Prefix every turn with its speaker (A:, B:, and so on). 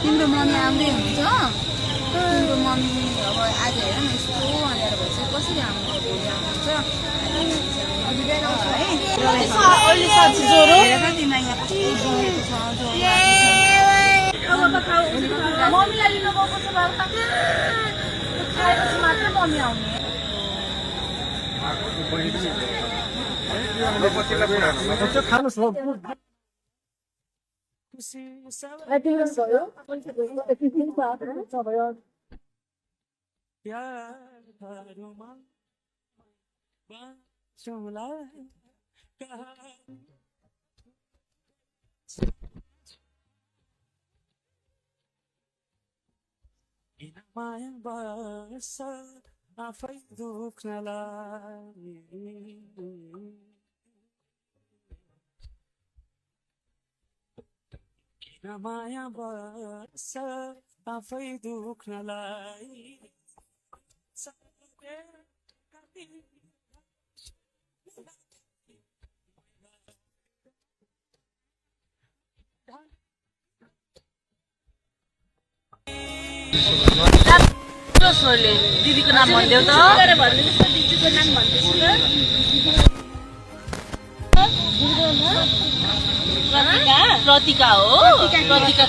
A: तिम्रो मम्मी आउँदै हुन्छ तिम्रो मम्मी अब आज हेर न यस्तो अँध्यारो भएपछि कसरी आउनु भोलि आउनुहुन्छ
B: अहिले साँच्ची ज्वरो
A: हेर त तिमीलाई यहाँ कस्तो जोडेको छ
B: मम्मीलाई लिनु गएको छ बाबा खाएपछि मात्र मम्मी आउने
C: खानुहोस् न
D: माया बस आफै दुख्नलाई किन माया बस आफै दुख्नलाई
B: स्वरले दिदीको नाम भनिदेऊ त दिदीको नाम भन्दैछु त प्रतिका हो प्रतिका